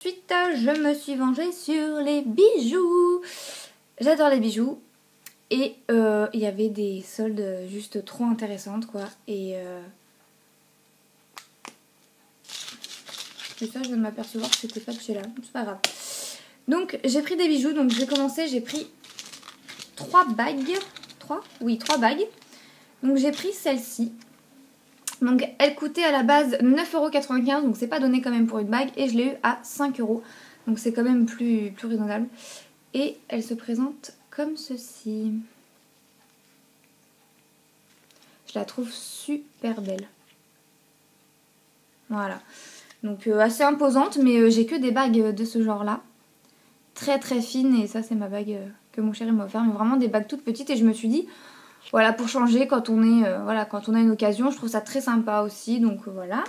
Ensuite, je me suis vengée sur les bijoux. J'adore les bijoux. Et il y avait des soldes juste trop intéressantes, quoi. Et ça, je viens de m'apercevoir que c'était pas touché là. C'est pas grave. Donc, j'ai pris des bijoux. Donc, j'ai commencé, j'ai pris 3 bagues. 3 ? Oui, 3 bagues. Donc, j'ai pris celle-ci. Donc, elle coûtait à la base 9,95 €. Donc, c'est pas donné quand même pour une bague. Et je l'ai eu à 5 €. Donc, c'est quand même plus raisonnable. Et elle se présente comme ceci. Je la trouve super belle. Voilà. Donc, assez imposante. Mais j'ai que des bagues de ce genre-là. Très très fines. Et ça, c'est ma bague que mon chéri m'a offert. Mais vraiment des bagues toutes petites. Et je me suis dit... Voilà, pour changer quand on est, quand on a une occasion, je trouve ça très sympa aussi. Donc voilà.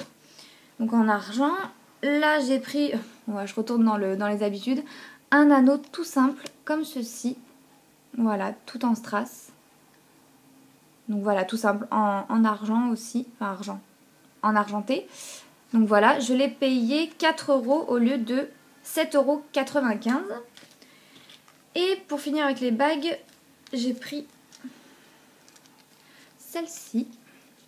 Donc en argent, là j'ai pris, je retourne dans les habitudes, un anneau tout simple comme ceci. Voilà, tout en strass. Donc voilà, tout simple, en argent aussi, enfin argent, en argenté. Donc voilà, je l'ai payé 4 € au lieu de 7,95 €. Et pour finir avec les bagues, j'ai pris celle-ci,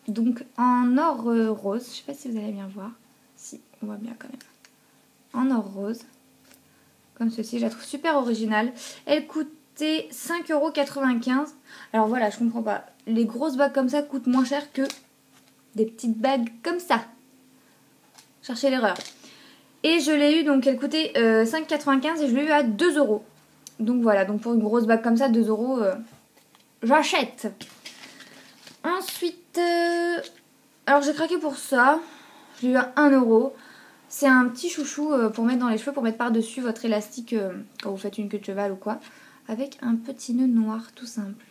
donc en or rose, je sais pas si vous allez bien voir, si on voit bien quand même, en or rose, comme ceci, je la trouve super originale. Elle coûtait 5,95 €. Alors voilà, je comprends pas, les grosses bagues comme ça coûtent moins cher que des petites bagues comme ça. Cherchez l'erreur. Et je l'ai eu, donc elle coûtait 5,95 € et je l'ai eu à 2 €. Donc voilà, donc pour une grosse bague comme ça, 2 €, j'achète. Ensuite, alors j'ai craqué pour ça. J'ai eu à 1 €. C'est un petit chouchou pour mettre dans les cheveux, pour mettre par-dessus votre élastique quand vous faites une queue de cheval ou quoi. Avec un petit nœud noir tout simple.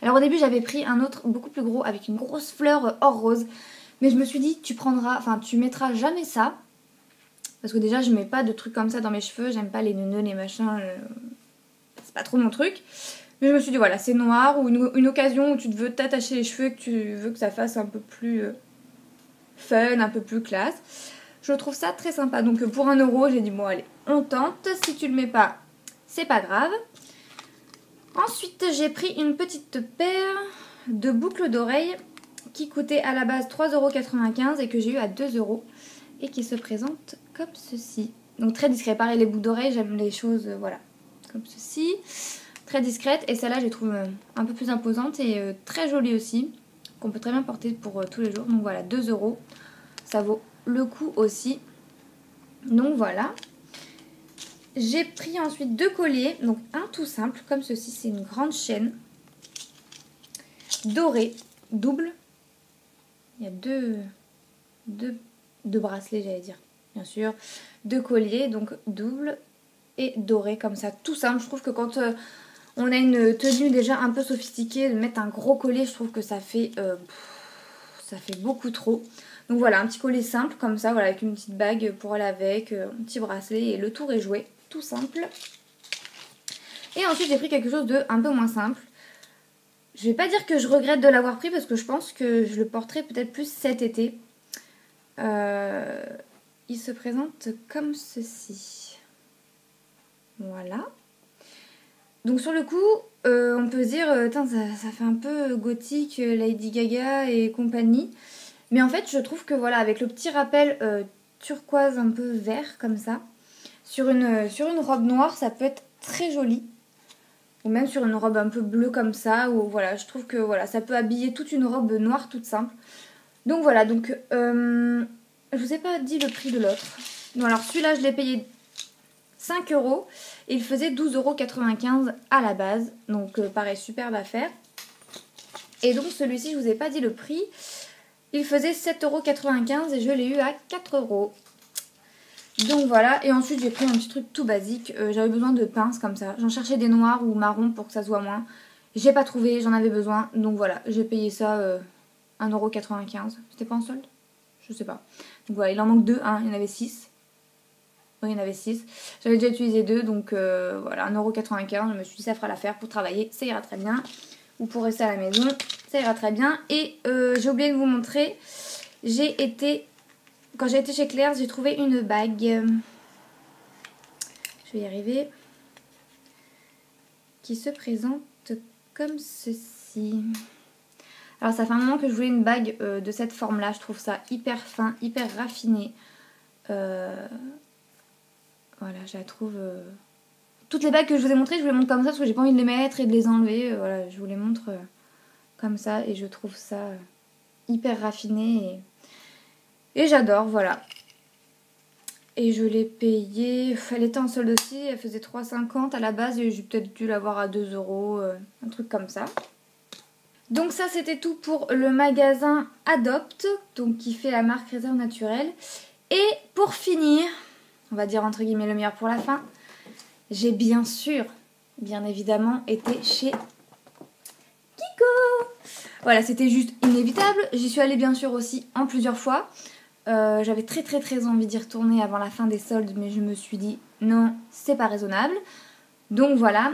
Alors au début j'avais pris un autre beaucoup plus gros avec une grosse fleur or rose. Mais je me suis dit tu mettras jamais ça. Parce que déjà je mets pas de trucs comme ça dans mes cheveux. J'aime pas les nœuds, les machins. C'est pas trop mon truc. Mais je me suis dit, voilà, c'est noir, ou une occasion où tu veux t'attacher les cheveux et que tu veux que ça fasse un peu plus fun, un peu plus classe. Je trouve ça très sympa. Donc pour 1 €, j'ai dit, bon allez, on tente. Si tu le mets pas, c'est pas grave. Ensuite, j'ai pris une petite paire de boucles d'oreilles qui coûtait à la base 3,95 € et que j'ai eu à 2 € et qui se présente comme ceci. Donc très discret. Pareil, les boucles d'oreilles, j'aime les choses, voilà, comme ceci. Très discrète, et celle-là je les trouve un peu plus imposante et très jolie aussi, qu'on peut très bien porter pour tous les jours. Donc voilà, 2 €, ça vaut le coup aussi. Donc voilà. J'ai pris ensuite 2 colliers, donc un tout simple comme ceci, c'est une grande chaîne dorée, double. Il y a deux bracelets, j'allais dire, bien sûr. 2 colliers, donc double et doré comme ça, tout simple. Je trouve que quand on a une tenue déjà un peu sophistiquée, de mettre un gros collier, je trouve que ça fait beaucoup trop. Donc voilà, un petit collier simple comme ça, voilà, avec une petite bague pour aller avec, un petit bracelet et le tour est joué, tout simple. Et ensuite j'ai pris quelque chose de un peu moins simple. Je vais pas dire que je regrette de l'avoir pris parce que je pense que je le porterai peut-être plus cet été. Il se présente comme ceci. Voilà. Donc sur le coup, on peut se dire, ça fait un peu gothique, Lady Gaga et compagnie. Mais en fait, je trouve que voilà, avec le petit rappel turquoise un peu vert comme ça, sur une robe noire, ça peut être très joli. Ou même sur une robe un peu bleue comme ça, ou voilà, je trouve que voilà, ça peut habiller toute une robe noire toute simple. Donc voilà, donc je vous ai pas dit le prix de l'autre. Bon, alors celui-là, je l'ai payé 5 € et il faisait 12,95 € à la base. Donc pareil, superbe affaire. Et donc celui-ci, je vous ai pas dit le prix. Il faisait 7,95 € et je l'ai eu à 4 €. Donc voilà, et ensuite j'ai pris un petit truc tout basique. J'avais besoin de pinces comme ça. J'en cherchais des noirs ou marrons pour que ça soit moins. J'ai pas trouvé, j'en avais besoin. Donc voilà, j'ai payé ça 1,95 €. C'était pas en solde? Je sais pas. Donc voilà, il en manque 2, hein, il y en avait 6. Oui, il y en avait 6. J'avais déjà utilisé 2, donc voilà, 1,95 €. Je me suis dit, ça fera l'affaire pour travailler, ça ira très bien. Ou pour rester à la maison, ça ira très bien. Et j'ai oublié de vous montrer, quand j'ai été chez Claire's, j'ai trouvé une bague. je vais y arriver, qui se présente comme ceci. Alors ça fait un moment que je voulais une bague de cette forme là, je trouve ça hyper fin, hyper raffiné. Voilà, je la trouve... Toutes les bagues que je vous ai montrées, je vous les montre comme ça parce que j'ai pas envie de les mettre et de les enlever. Voilà, je vous les montre comme ça et je trouve ça hyper raffiné et j'adore, voilà. Et je l'ai payée, elle était en solde aussi, elle faisait 3,50 à la base et j'ai peut-être dû l'avoir à 2 €, un truc comme ça. Donc ça c'était tout pour le magasin Adopt, donc qui fait la marque Réserve Naturelle. Et pour finir, on va dire entre guillemets le meilleur pour la fin, j'ai bien évidemment été chez Kiko. Voilà, c'était juste inévitable. J'y suis allée bien sûr aussi en plusieurs fois. J'avais très envie d'y retourner avant la fin des soldes, mais je me suis dit non, c'est pas raisonnable. Donc voilà,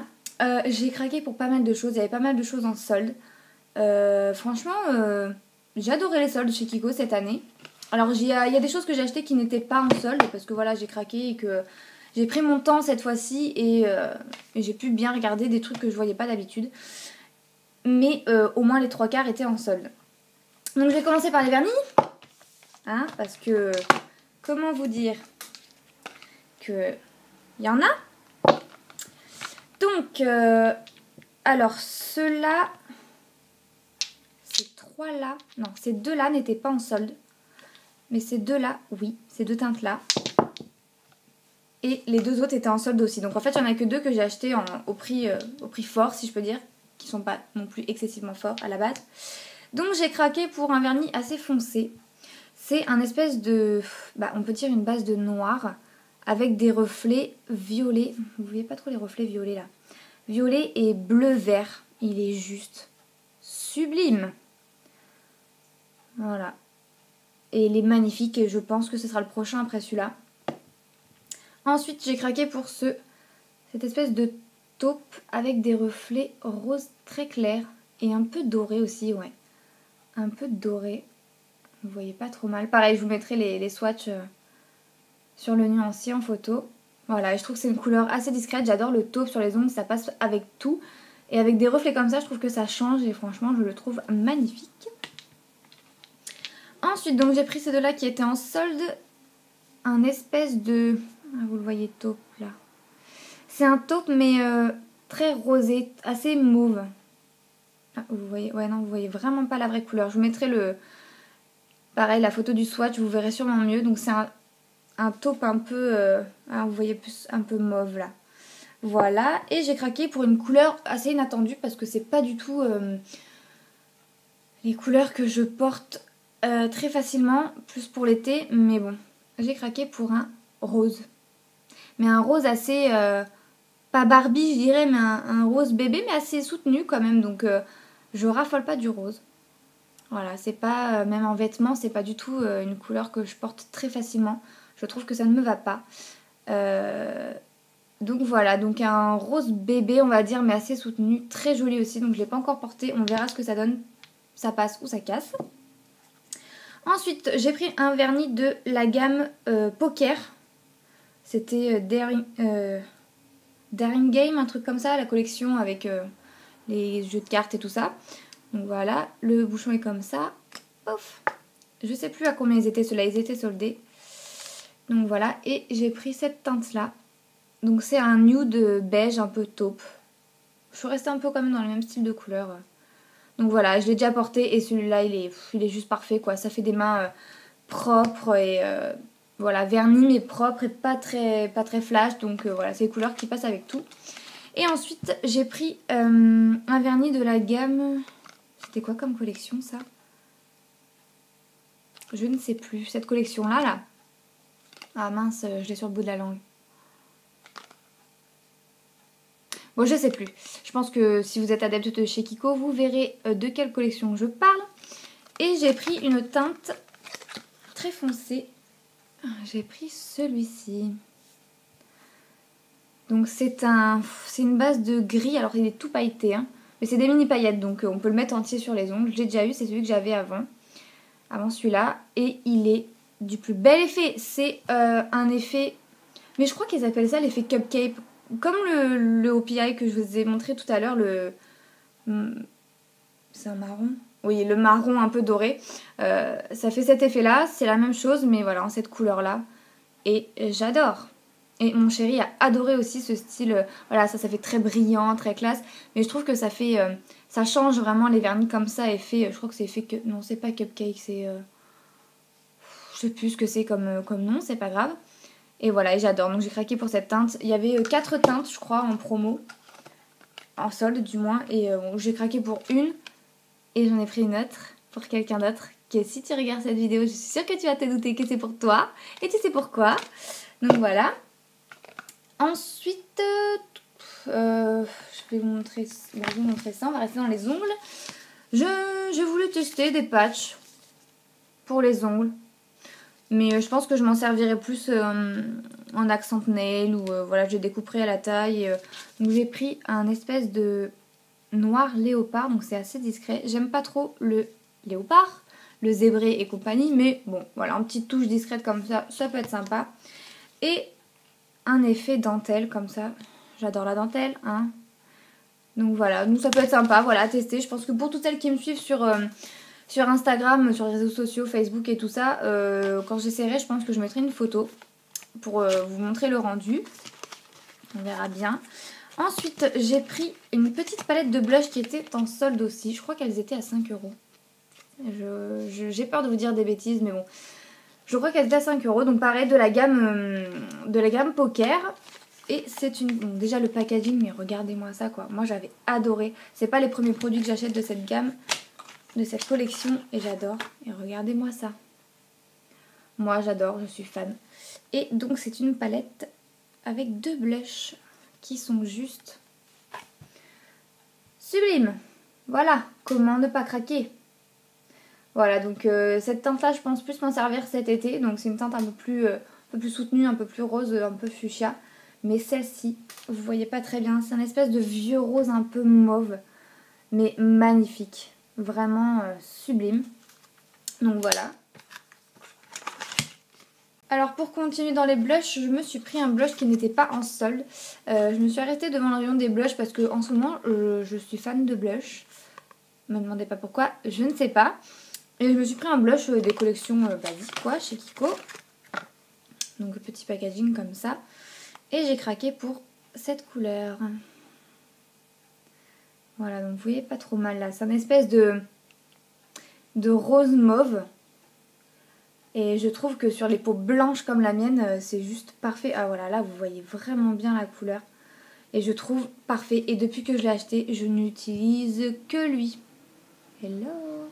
j'ai craqué pour pas mal de choses, il y avait pas mal de choses en solde. Franchement, j'ai adoré les soldes chez Kiko cette année. Alors il y a des choses que j'ai achetées qui n'étaient pas en solde, parce que voilà, j'ai craqué et que j'ai pris mon temps cette fois-ci et j'ai pu bien regarder des trucs que je voyais pas d'habitude. Mais au moins les 3/4 étaient en solde. Donc je vais commencer par les vernis. Hein, parce que, comment vous dire que il y en a. Donc, alors ceux-là, ces 3-là, non, ces 2-là n'étaient pas en solde. Mais ces 2-là, oui, ces 2 teintes-là. Et les 2 autres étaient en solde aussi. Donc en fait, il n'y en a que 2 que j'ai acheté au prix fort, si je peux dire. Qui sont pas non plus excessivement forts à la base. Donc j'ai craqué pour un vernis assez foncé. C'est un espèce de, on peut dire une base de noir avec des reflets violets. Vous voyez pas trop les reflets violets là. Violet et bleu-vert. Il est juste sublime. Voilà. Et il est magnifique et je pense que ce sera le prochain après celui-là. Ensuite, j'ai craqué pour cette espèce de taupe avec des reflets roses très clairs et un peu dorés aussi, ouais. Un peu doré. Vous voyez pas trop mal. Pareil, je vous mettrai les swatchs sur le nuancier en photo. Voilà, et je trouve que c'est une couleur assez discrète. J'adore le taupe sur les ongles, ça passe avec tout. Et avec des reflets comme ça, je trouve que ça change et franchement, je le trouve magnifique. Ensuite, donc j'ai pris ces 2-là qui étaient en solde. Un espèce de... Ah, vous le voyez, taupe là. C'est un taupe mais très rosé, assez mauve. Ah, vous voyez, ouais non, vous voyez vraiment pas la vraie couleur. Je vous mettrai pareil, la photo du swatch, vous verrez sûrement mieux. Donc c'est un taupe un peu, vous voyez plus un peu mauve là. Voilà, et j'ai craqué pour une couleur assez inattendue parce que c'est pas du tout les couleurs que je porte très facilement, plus pour l'été. Mais bon, j'ai craqué pour un rose. Mais un rose assez, pas Barbie je dirais, mais un rose bébé, mais assez soutenu quand même. Donc je raffole pas du rose. Voilà, c'est pas, même en vêtements, c'est pas du tout une couleur que je porte très facilement. Je trouve que ça ne me va pas. Donc voilà, donc un rose bébé, on va dire, mais assez soutenu, très joli aussi. Donc je l'ai pas encore porté, on verra ce que ça donne. Ça passe ou ça casse. Ensuite, j'ai pris un vernis de la gamme Poker. C'était Daring Game, un truc comme ça, la collection avec les jeux de cartes et tout ça. Donc voilà, le bouchon est comme ça. Pouf. Je sais plus à combien ils étaient, ceux-là, ils étaient soldés. Donc voilà, et j'ai pris cette teinte-là. Donc c'est un nude beige un peu taupe. Je suis restée un peu quand même dans le même style de couleur. Donc voilà, je l'ai déjà porté et celui-là, il est juste parfait, quoi. Ça fait des mains propres et voilà, vernis mais propre et pas très flash. Donc voilà, c'est des couleurs qui passent avec tout. Et ensuite, j'ai pris un vernis de la gamme... C'était quoi comme collection, ça? Je ne sais plus. Cette collection-là, là. Ah mince, je l'ai sur le bout de la langue. Bon, je sais plus. Je pense que si vous êtes adepte de chez Kiko, vous verrez de quelle collection je parle. Et j'ai pris une teinte très foncée. J'ai pris celui-ci. Donc c'est une base de gris. Alors il est tout pailleté, hein. Mais c'est des mini paillettes, donc on peut le mettre entier sur les ongles. J'ai déjà eu, c'est celui que j'avais avant celui-là. Et il est du plus bel effet. C'est un effet Mais je crois qu'ils appellent ça l'effet cupcake. Comme le OPI que je vous ai montré tout à l'heure, c'est un marron. Oui, le marron un peu doré. Ça fait cet effet-là, c'est la même chose, mais voilà, en cette couleur-là. Et j'adore. Et mon chéri a adoré aussi ce style. Voilà, ça fait très brillant, très classe. Mais je trouve que ça fait... ça change vraiment les vernis comme ça. Effet, je crois que c'est effet... Non, c'est pas cupcake, c'est... je sais plus ce que c'est comme nom, c'est pas grave. Et voilà, et j'adore. Donc j'ai craqué pour cette teinte. Il y avait 4 teintes, je crois, en promo. En solde, du moins. Et j'ai craqué pour une. Et j'en ai pris une autre pour quelqu'un d'autre. Que si tu regardes cette vidéo, je suis sûre que tu vas te douter que c'est pour toi. Et tu sais pourquoi. Donc voilà. Ensuite, je vais vous montrer ça. On va rester dans les ongles. Je voulais tester des patchs pour les ongles. Mais je pense que je m'en servirai plus en accent nail ou voilà, je découperai à la taille. Donc j'ai pris un espèce de noir léopard, donc c'est assez discret. J'aime pas trop le léopard, le zébré et compagnie, mais bon, voilà, une petite touche discrète comme ça peut être sympa. Et un effet dentelle comme ça. J'adore la dentelle, hein. Donc voilà, donc ça peut être sympa, voilà, à tester. Je pense que pour toutes celles qui me suivent sur Instagram, sur les réseaux sociaux, Facebook et tout ça, quand j'essaierai, je pense que je mettrai une photo pour vous montrer le rendu. On verra bien. Ensuite, j'ai pris une petite palette de blush qui était en solde aussi. Je crois qu'elles étaient à 5 €. J'ai peur de vous dire des bêtises, mais bon. Je crois qu'elles étaient à 5 €. Donc pareil, de la gamme Poker. Et c'est une... Bon, déjà le packaging, mais regardez-moi ça quoi. Moi j'avais adoré. C'est pas les premiers produits que j'achète de cette gamme, de cette collection. Et j'adore. Et regardez-moi ça. Moi j'adore, je suis fan. Et donc c'est une palette avec 2 blushs qui sont juste sublimes. Voilà, comment ne pas craquer. Voilà, donc cette teinte-là, je pense plus m'en servir cet été. Donc c'est une teinte un peu plus soutenue, un peu plus rose, un peu fuchsia. Mais celle-ci, vous voyez pas très bien. C'est un espèce de vieux rose un peu mauve. Mais magnifique. Vraiment sublime. Donc voilà. Alors pour continuer dans les blushs, je me suis pris un blush qui n'était pas en solde. Je me suis arrêtée devant le rayon des blushs parce que en ce moment, je suis fan de blush. Ne me demandez pas pourquoi, je ne sais pas. Et je me suis pris un blush des collections basiques quoi, chez Kiko. Donc petit packaging comme ça. Et j'ai craqué pour cette couleur. Voilà, donc vous voyez pas trop mal là. C'est une espèce de rose mauve. Et je trouve que sur les peaux blanches comme la mienne, c'est juste parfait. Ah voilà, là vous voyez vraiment bien la couleur. Et je trouve parfait. Et depuis que je l'ai acheté, je n'utilise que lui. Hello.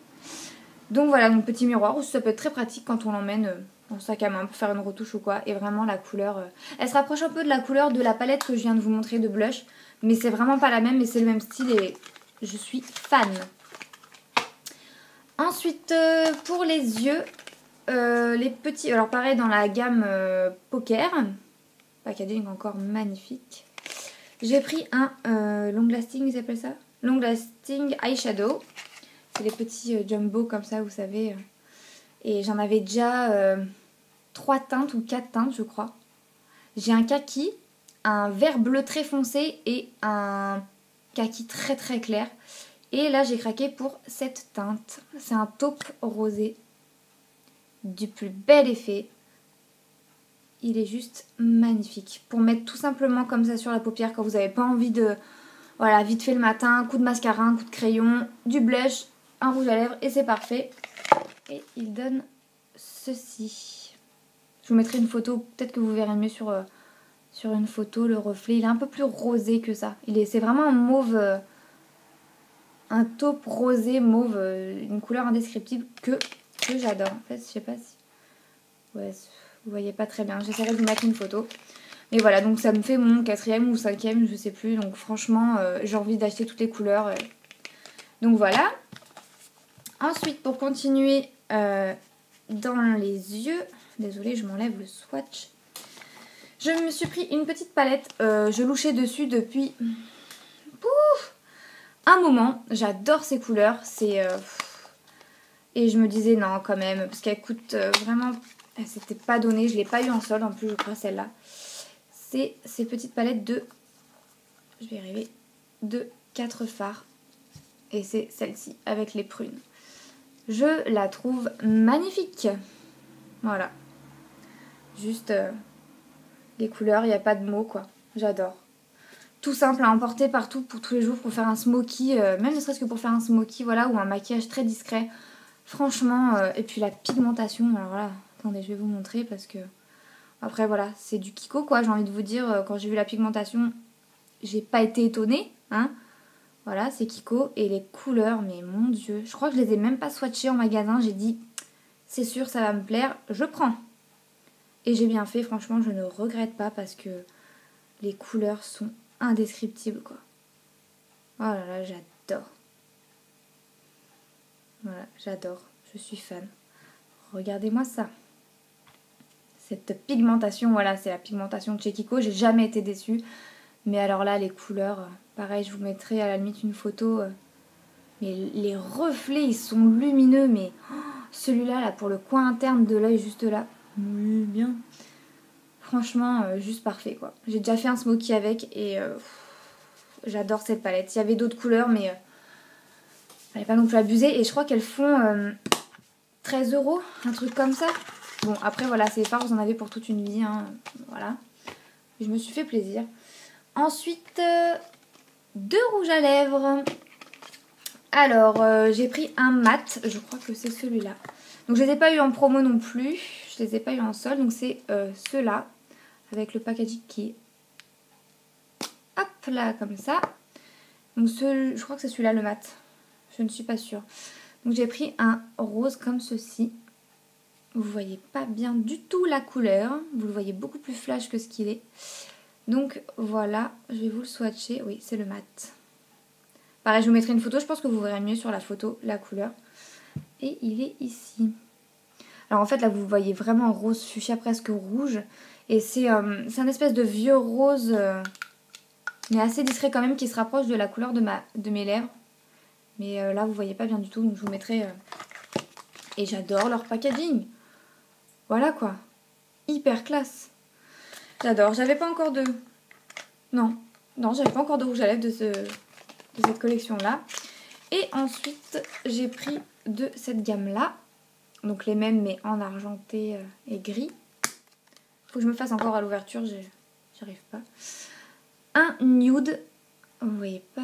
Donc voilà, mon petit miroir. Ça peut être très pratique quand on l'emmène dans le sac à main pour faire une retouche ou quoi. Et vraiment la couleur, elle se rapproche un peu de la couleur de la palette que je viens de vous montrer de blush. Mais c'est vraiment pas la même, mais c'est le même style et je suis fan. Ensuite, pour les yeux, les petits... Alors pareil dans la gamme Poker. Packaging encore magnifique. J'ai pris un long lasting, ils appellent ça long lasting eyeshadow. C'est les petits jumbo comme ça, vous savez. Et j'en avais déjà 3 teintes ou 4 teintes, je crois. J'ai un kaki, un vert bleu très foncé et un kaki très très clair. Et là, j'ai craqué pour cette teinte. C'est un taupe rosé du plus bel effet. Il est juste magnifique. Pour mettre tout simplement comme ça sur la paupière quand vous n'avez pas envie de... Voilà, vite fait le matin, un coup de mascara, un coup de crayon, du blush, un rouge à lèvres et c'est parfait. Et il donne ceci. Je vous mettrai une photo, peut-être que vous verrez mieux sur une photo le reflet. Il est un peu plus rosé que ça. C'est vraiment un mauve, un taupe rosé mauve, une couleur indescriptible que j'adore. En fait, je sais pas si... Ouais, vous voyez pas très bien. J'essaierai de vous mettre une photo. Mais voilà, donc ça me fait mon 4e ou 5e, je sais plus. Donc franchement, j'ai envie d'acheter toutes les couleurs. Donc voilà. Ensuite, pour continuer dans les yeux... Désolée, je m'enlève le swatch. Je me suis pris une petite palette. Je louchais dessus depuis un moment. J'adore ces couleurs. Et je me disais non quand même. Parce qu'elle coûte vraiment... Elle s'était pas donnée. Je l'ai pas eu en solde en plus, je crois, celle-là. c'est ces petites palettes de... Je vais y arriver. De 4 fards. Et c'est celle-ci avec les prunes. Je la trouve magnifique. Voilà. Juste les couleurs, il n'y a pas de mots quoi. J'adore. Tout simple à emporter partout pour tous les jours pour faire un smoky. Même ne serait-ce que pour faire un smoky, voilà, ou un maquillage très discret. Franchement, et puis la pigmentation, alors là, attendez, je vais vous montrer parce que... Après voilà, c'est du Kiko quoi, j'ai envie de vous dire, quand j'ai vu la pigmentation, j'ai pas été étonnée, hein. Voilà, c'est Kiko, et les couleurs, mais mon dieu, je crois que je les ai même pas swatchées en magasin, j'ai dit, c'est sûr, ça va me plaire, je prends. Et j'ai bien fait, franchement, je ne regrette pas parce que les couleurs sont indescriptibles quoi. Oh là là, j'adore. Voilà, j'adore, je suis fan. Regardez-moi ça. Cette pigmentation, voilà, c'est la pigmentation de chez Kiko. J'ai jamais été déçue. Mais alors là, les couleurs, pareil, je vous mettrai à la limite une photo. Mais les reflets, ils sont lumineux. Mais oh, celui-là, là, pour le coin interne de l'œil, juste là. Oui, bien. Franchement, juste parfait, quoi. J'ai déjà fait un smoky avec et j'adore cette palette. Il y avait d'autres couleurs, mais fallait pas non plus abuser. Et je crois qu'elles font 13 €, un truc comme ça. Bon, après, voilà, ces fards, vous en avez pour toute une vie, hein, voilà. Je me suis fait plaisir. Ensuite, 2 rouges à lèvres. Alors, j'ai pris un mat, je crois que c'est celui-là. Donc, je les ai pas eu en promo non plus, je les ai pas eu en solde. Donc, c'est ceux-là, avec le packaging qui est, hop là, comme ça. Donc, je crois que c'est celui-là, le mat. Je ne suis pas sûre. Donc, j'ai pris un rose comme ceci. Vous voyez pas bien du tout la couleur. Vous le voyez beaucoup plus flash que ce qu'il est. Donc voilà, je vais vous le swatcher. Oui, c'est le mat. Pareil, je vous mettrai une photo. Je pense que vous verrez mieux sur la photo la couleur. Et il est ici. Alors en fait, là, vous voyez vraiment rose fuchsia presque rouge. Et c'est un espèce de vieux rose, mais assez discret quand même, qui se rapproche de la couleur de mes lèvres. Mais là, vous voyez pas bien du tout. Donc je vous mettrai... Et j'adore leur packaging. Voilà quoi, hyper classe. J'adore, j'avais pas encore de... Non, j'avais pas encore de rouge à lèvres de cette collection-là. Et ensuite, j'ai pris de cette gamme-là. Donc les mêmes, mais en argenté et gris. Faut que je me fasse encore à l'ouverture, j'arrive pas. Un nude, vous voyez pas...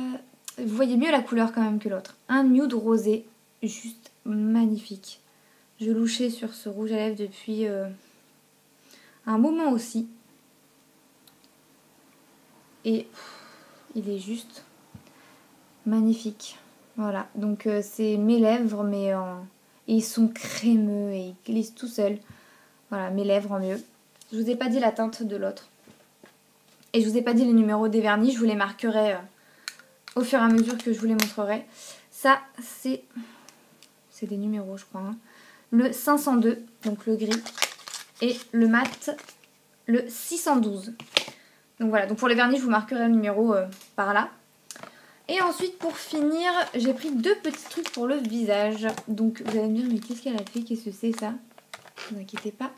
Vous voyez mieux la couleur quand même que l'autre. Un nude rosé, juste magnifique. Je louchais sur ce rouge à lèvres depuis un moment aussi. Et il est juste magnifique. Voilà, donc c'est mes lèvres, mais et ils sont crémeux et ils glissent tout seuls. Voilà, mes lèvres en mieux. Je vous ai pas dit la teinte de l'autre. Et je vous ai pas dit les numéros des vernis, je vous les marquerai au fur et à mesure que je vous les montrerai. Ça, c'est des numéros, je crois. Hein. Le 502, donc le gris, et le mat, le 612. Donc voilà, donc pour les vernis, je vous marquerai le numéro par là. Et ensuite, pour finir, j'ai pris 2 petits trucs pour le visage. Donc vous allez me dire, mais qu'est-ce qu'elle a fait? Qu'est-ce que c'est ça? Ne vous inquiétez pas.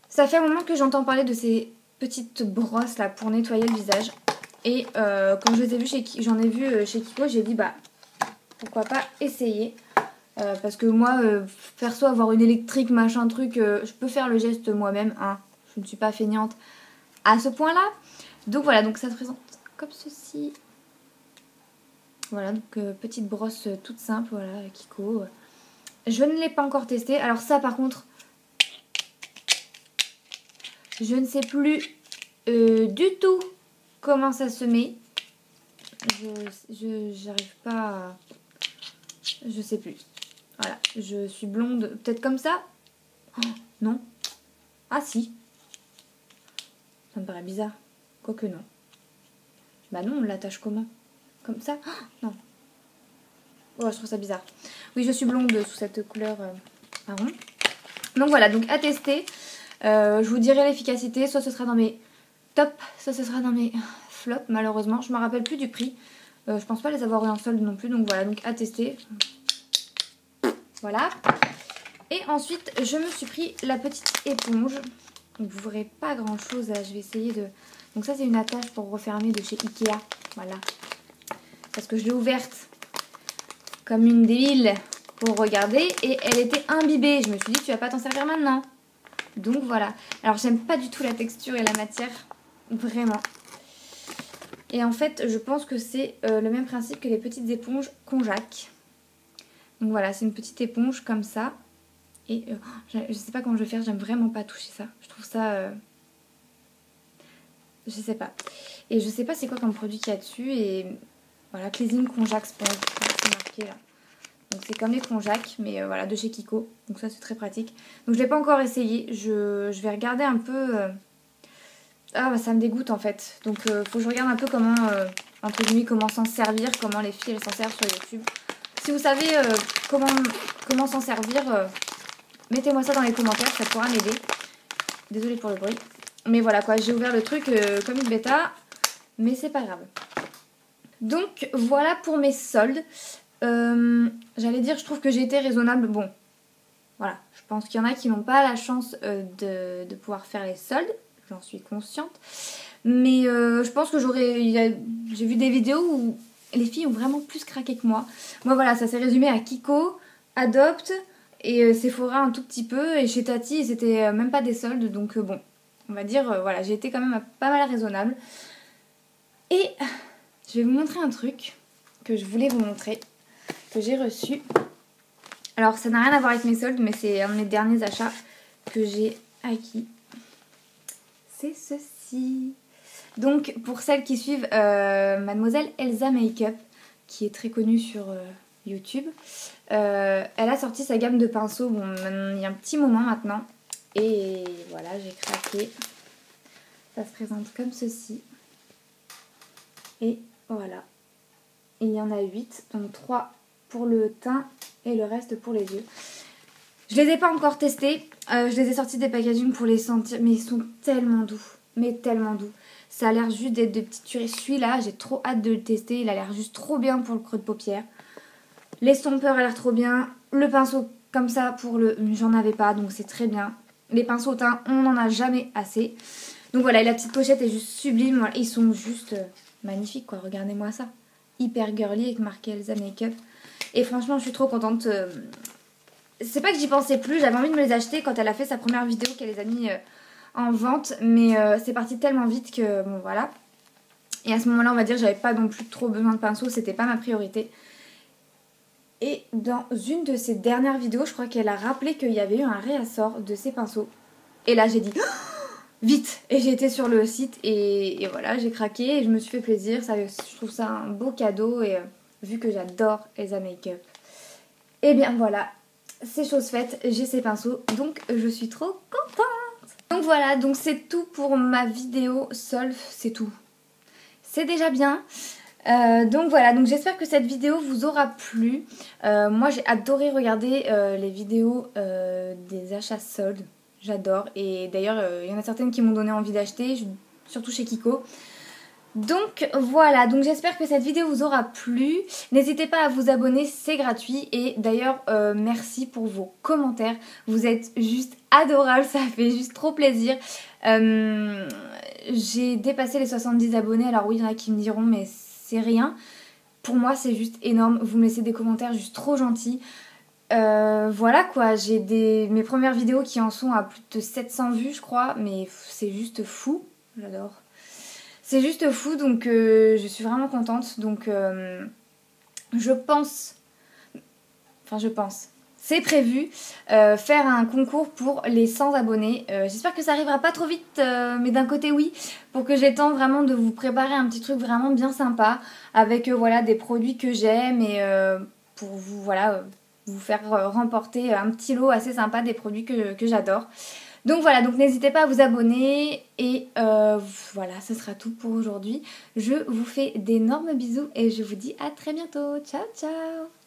Ça fait un moment que j'entends parler de ces petites brosses là pour nettoyer le visage. Et quand je les ai vues j'en ai vu chez Kiko, j'ai dit bah pourquoi pas essayer. Parce que moi, perso, avoir une électrique, machin truc, je peux faire le geste moi-même. Hein. Je ne suis pas feignante à ce point-là. Donc voilà, donc ça se présente comme ceci. Voilà, donc petite brosse toute simple, voilà, Kiko. Je ne l'ai pas encore testé. Alors ça, par contre, je ne sais plus du tout comment ça se met. J'arrive pas à... Je sais plus. Voilà, je suis blonde, peut-être comme ça. Oh, non. Ah si. Ça me paraît bizarre. Quoique non. Bah non, on l'attache comment? Comme ça? Oh, non. Oh, je trouve ça bizarre. Oui, je suis blonde sous cette couleur marron. Donc voilà, donc à tester. Je vous dirai l'efficacité. Soit ce sera dans mes tops, soit ce sera dans mes flops, malheureusement. Je me rappelle plus du prix. Je pense pas les avoir eu en solde non plus. Donc voilà, donc à tester. Voilà. Et ensuite, je me suis pris la petite éponge. Donc vous verrez pas grand chose. Je vais essayer de... Donc ça c'est une attache pour refermer de chez Ikea. Voilà. Parce que je l'ai ouverte comme une débile pour regarder et elle était imbibée. Je me suis dit tu vas pas t'en servir maintenant. Donc voilà. Alors j'aime pas du tout la texture et la matière. Vraiment. Et en fait je pense que c'est le même principe que les petites éponges Konjac. Donc voilà, c'est une petite éponge comme ça. Et je sais pas comment je vais faire, j'aime vraiment pas toucher ça. Je trouve ça... je sais pas. Et je sais pas c'est quoi comme produit qu'il y a dessus. Et voilà, Cleansing Konjac Sponge. C'est marqué là. Donc c'est comme les Konjac, mais voilà, de chez Kiko. Donc ça c'est très pratique. Donc je l'ai pas encore essayé. Je vais regarder un peu... Ah bah ça me dégoûte en fait. Donc faut que je regarde un peu comment, entre guillemets, comment s'en servir. Comment les filles elles s'en servent sur YouTube. Si vous savez comment s'en servir... mettez-moi ça dans les commentaires, ça pourra m'aider. Désolée pour le bruit. Mais voilà quoi, j'ai ouvert le truc comme une bêta. Mais c'est pas grave. Donc voilà pour mes soldes. J'allais dire, je trouve que j'ai été raisonnable. Bon, voilà. Je pense qu'il y en a qui n'ont pas la chance de pouvoir faire les soldes. J'en suis consciente. Mais je pense que j'ai vu des vidéos où les filles ont vraiment plus craqué que moi. Moi voilà, ça s'est résumé à Kiko, Adopt... Et Sephora un tout petit peu. Et chez Tati, c'était même pas des soldes. Donc bon, on va dire, voilà, j'ai été quand même pas mal raisonnable. Et je vais vous montrer un truc que je voulais vous montrer. Que j'ai reçu. Alors ça n'a rien à voir avec mes soldes. Mais c'est un de mes derniers achats que j'ai acquis. C'est ceci. Donc pour celles qui suivent Mademoiselle Elsa Makeup. Qui est très connue sur... YouTube. Elle a sorti sa gamme de pinceaux, bon, il y a un petit moment maintenant. Et voilà, j'ai craqué. Ça se présente comme ceci. Et voilà. Il y en a 8, donc 3 pour le teint et le reste pour les yeux. Je les ai pas encore testés. Je les ai sortis des packaging pour les sentir, mais ils sont tellement doux. Mais tellement doux. Ça a l'air juste d'être de petites tueries. Celui-là, j'ai trop hâte de le tester. Il a l'air juste trop bien pour le creux de paupière. L'estompeur a l'air trop bien. Le pinceau comme ça pour le... J'en avais pas donc c'est très bien. Les pinceaux au teint, on n'en a jamais assez. Donc voilà, et la petite pochette est juste sublime. Voilà, ils sont juste magnifiques quoi. Regardez-moi ça. Hyper girly avec marqué Elsa Makeup. Et franchement, je suis trop contente. C'est pas que j'y pensais plus. J'avais envie de me les acheter quand elle a fait sa première vidéo qu'elle les a mis en vente. Mais c'est parti tellement vite que bon voilà. Et à ce moment-là, on va dire, j'avais pas non plus trop besoin de pinceaux. C'était pas ma priorité. Et dans une de ses dernières vidéos, je crois qu'elle a rappelé qu'il y avait eu un réassort de ses pinceaux. Et là, j'ai dit oh, vite. Et j'ai été sur le site et voilà, j'ai craqué et je me suis fait plaisir. Ça, je trouve ça un beau cadeau et vu que j'adore Elsa Makeup. Et bien voilà, c'est chose faite, j'ai ces pinceaux, donc je suis trop contente. Donc voilà, donc c'est tout pour ma vidéo solve, c'est tout. C'est déjà bien. Donc voilà, donc j'espère que cette vidéo vous aura plu. Moi j'ai adoré regarder les vidéos des achats soldes, j'adore. Et d'ailleurs il y en a certaines qui m'ont donné envie d'acheter, surtout chez Kiko. Donc voilà, donc j'espère que cette vidéo vous aura plu. N'hésitez pas à vous abonner, c'est gratuit. Et d'ailleurs merci pour vos commentaires, vous êtes juste adorables, ça fait juste trop plaisir. J'ai dépassé les 70 abonnés, alors oui il y en a qui me diront mais c'est rien. Pour moi c'est juste énorme, vous me laissez des commentaires juste trop gentils. Voilà quoi, j'ai mes premières vidéos qui en sont à plus de 700 vues je crois, mais c'est juste fou, j'adore. C'est juste fou donc je suis vraiment contente, donc je pense, c'est prévu faire un concours pour les 100 abonnés. J'espère que ça arrivera pas trop vite, mais d'un côté oui, pour que j'ai le temps vraiment de vous préparer un petit truc vraiment bien sympa avec voilà des produits que j'aime et pour vous voilà vous faire remporter un petit lot assez sympa des produits que j'adore. Donc voilà, donc n'hésitez pas à vous abonner et voilà, ce sera tout pour aujourd'hui. Je vous fais d'énormes bisous et je vous dis à très bientôt. Ciao ciao.